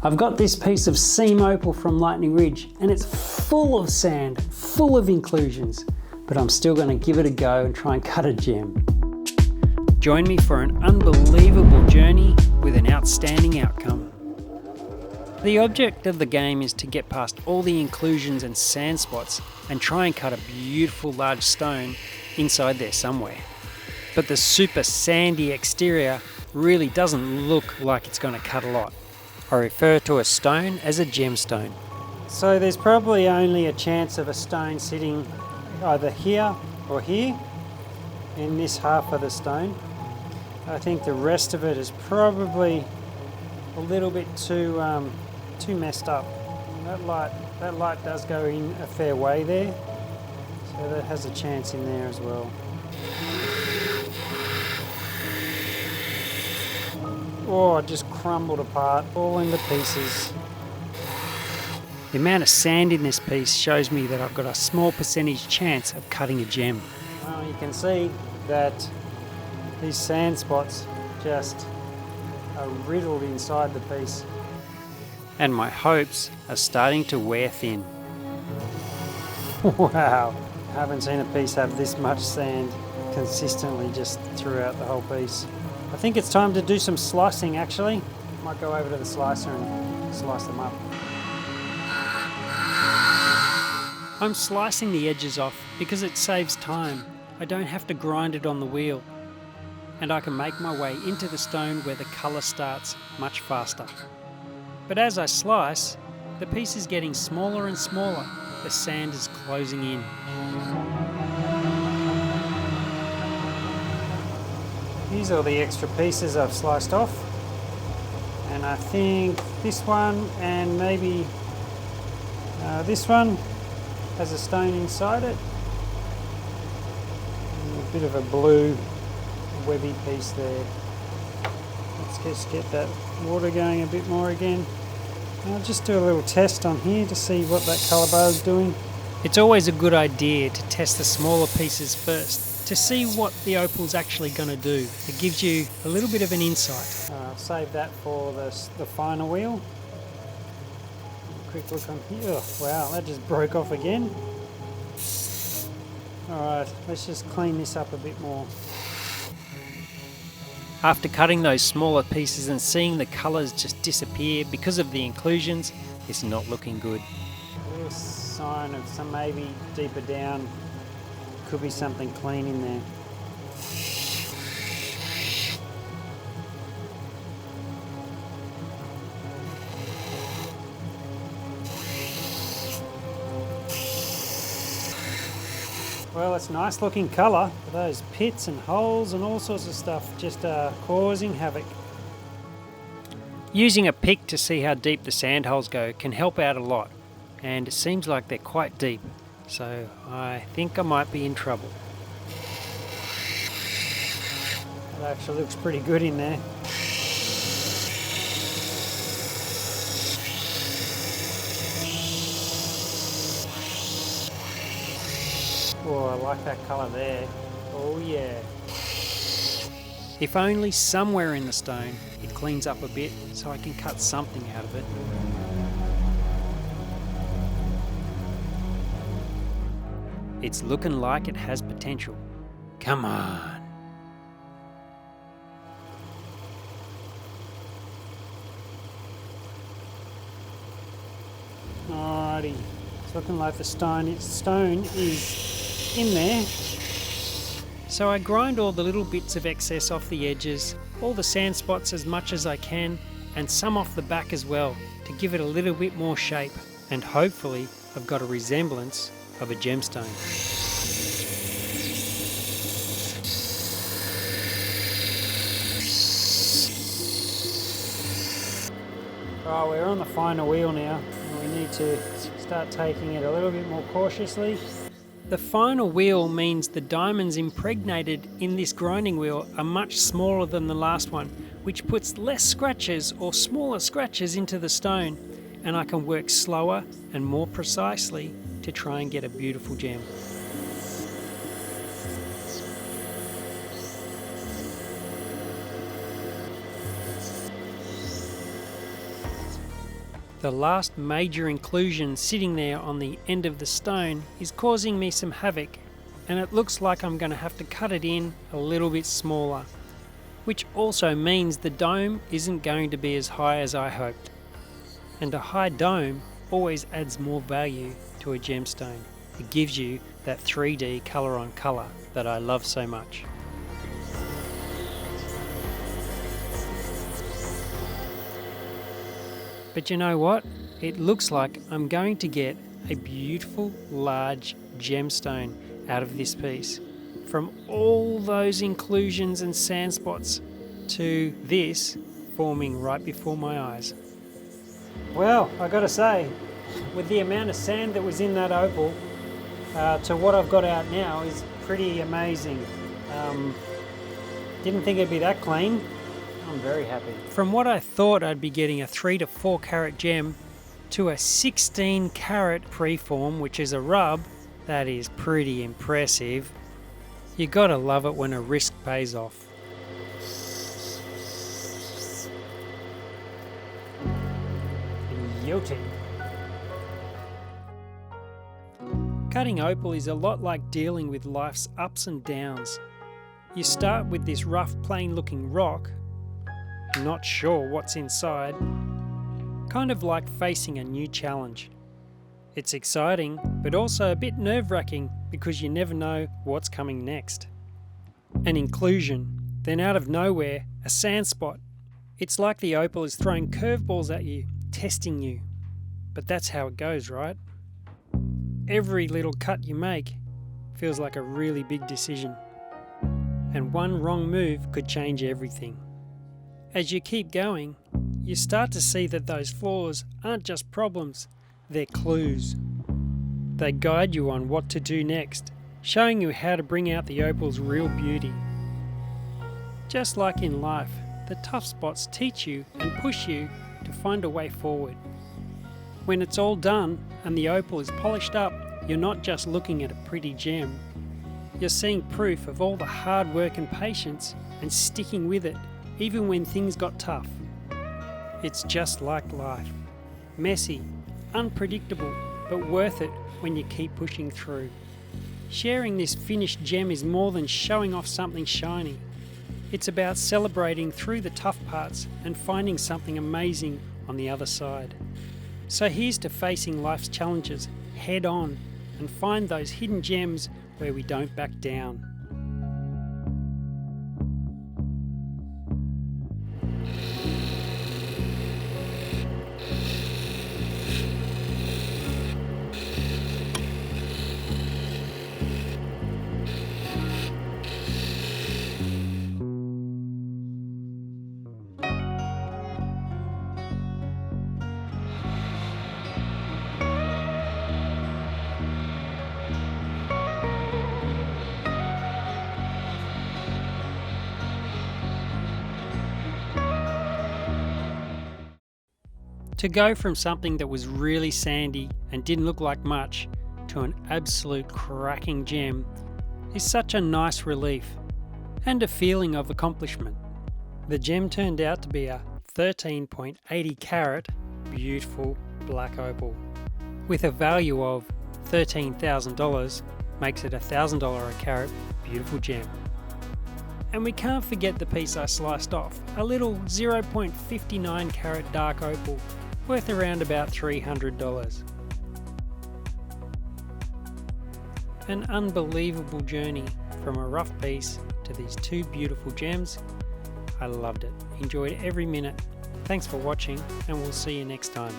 I've got this piece of seam opal from Lightning Ridge and it's full of sand, full of inclusions, but I'm still going to give it a go and try and cut a gem. Join me for an unbelievable journey with an outstanding outcome. The object of the game is to get past all the inclusions and sand spots and try and cut a beautiful large stone inside there somewhere. But the super sandy exterior really doesn't look like it's going to cut a lot. I refer to a stone as a gemstone. So there's probably only a chance of a stone sitting either here or here in this half of the stone. I think the rest of it is probably a little bit too messed up. That light does go in a fair way there, so that has a chance in there as well. Oh, it just crumbled apart, all into pieces. The amount of sand in this piece shows me that I've got a small percentage chance of cutting a gem. Well, you can see that these sand spots just are riddled inside the piece. And my hopes are starting to wear thin. Wow, I haven't seen a piece have this much sand consistently just throughout the whole piece. I think it's time to do some slicing actually. Might go over to the slicer and slice them up. I'm slicing the edges off because it saves time. I don't have to grind it on the wheel. And I can make my way into the stone where the colour starts much faster. But as I slice, the piece is getting smaller and smaller. The sand is closing in. These are the extra pieces I've sliced off. And I think this one and maybe this one has a stone inside it. And a bit of a blue webby piece there. Let's just get that water going a bit more again. I'll just do a little test on here to see what that colour bar is doing. It's always a good idea to test the smaller pieces first to see what the opal's actually going to do. It gives you a little bit of an insight. I'll save that for the finer wheel. Quick look on here. Oh, wow, that just broke off again. Alright, let's just clean this up a bit more. After cutting those smaller pieces and seeing the colours just disappear because of the inclusions, it's not looking good. A little sign of some maybe deeper down, could be something clean in there. Well, it's nice looking colour, but those pits and holes and all sorts of stuff just are causing havoc. Using a pick to see how deep the sand holes go can help out a lot, and it seems like they're quite deep, so I think I might be in trouble. That actually looks pretty good in there. Oh, I like that colour there. Oh yeah. If only somewhere in the stone it cleans up a bit so I can cut something out of it. It's looking like it has potential. Come on. Alrighty. It's looking like the stone is in there. So I grind all the little bits of excess off the edges, all the sand spots as much as I can, and some off the back as well, to give it a little bit more shape, and hopefully I've got a resemblance of a gemstone. Oh, we're on the finer wheel now, and we need to start taking it a little bit more cautiously. The finer wheel means the diamonds impregnated in this grinding wheel are much smaller than the last one, which puts less scratches or smaller scratches into the stone, and I can work slower and more precisely to try and get a beautiful gem. The last major inclusion sitting there on the end of the stone is causing me some havoc, and it looks like I'm going to have to cut it in a little bit smaller, which also means the dome isn't going to be as high as I hoped. And a high dome always adds more value to a gemstone. It gives you that 3D colour on colour that I love so much. But you know what? It looks like I'm going to get a beautiful large gemstone out of this piece. From all those inclusions and sand spots to this forming right before my eyes. Well, I gotta say, with the amount of sand that was in that opal to what I've got out now is pretty amazing. Didn't think it'd be that clean. I'm very happy. From what I thought I'd be getting a 3 to 4 carat gem to a 16 carat preform, which is a rub, that is pretty impressive. You gotta love it when a risk pays off. Guilty. Cutting opal is a lot like dealing with life's ups and downs. You start with this rough, plain looking rock, not sure what's inside, kind of like facing a new challenge. It's exciting, but also a bit nerve-wracking because you never know what's coming next. An inclusion, then out of nowhere, a sand spot. It's like the opal is throwing curveballs at you, testing you. But that's how it goes, right? Every little cut you make feels like a really big decision. And one wrong move could change everything. As you keep going, you start to see that those flaws aren't just problems, they're clues. They guide you on what to do next, showing you how to bring out the opal's real beauty. Just like in life, the tough spots teach you and push you to find a way forward. When it's all done and the opal is polished up, you're not just looking at a pretty gem. You're seeing proof of all the hard work and patience and sticking with it, even when things got tough. It's just like life. Messy, unpredictable, but worth it when you keep pushing through. Sharing this finished gem is more than showing off something shiny. It's about celebrating through the tough parts and finding something amazing on the other side. So here's to facing life's challenges head on and find those hidden gems where we don't back down. To go from something that was really sandy and didn't look like much to an absolute cracking gem is such a nice relief and a feeling of accomplishment. The gem turned out to be a 13.80 carat beautiful black opal with a value of $13,000, makes it $1,000 a carat beautiful gem. And we can't forget the piece I sliced off, a little 0.59 carat dark opal worth around about $300. An unbelievable journey from a rough piece to these two beautiful gems. I loved it, enjoyed every minute. Thanks for watching, and we'll see you next time.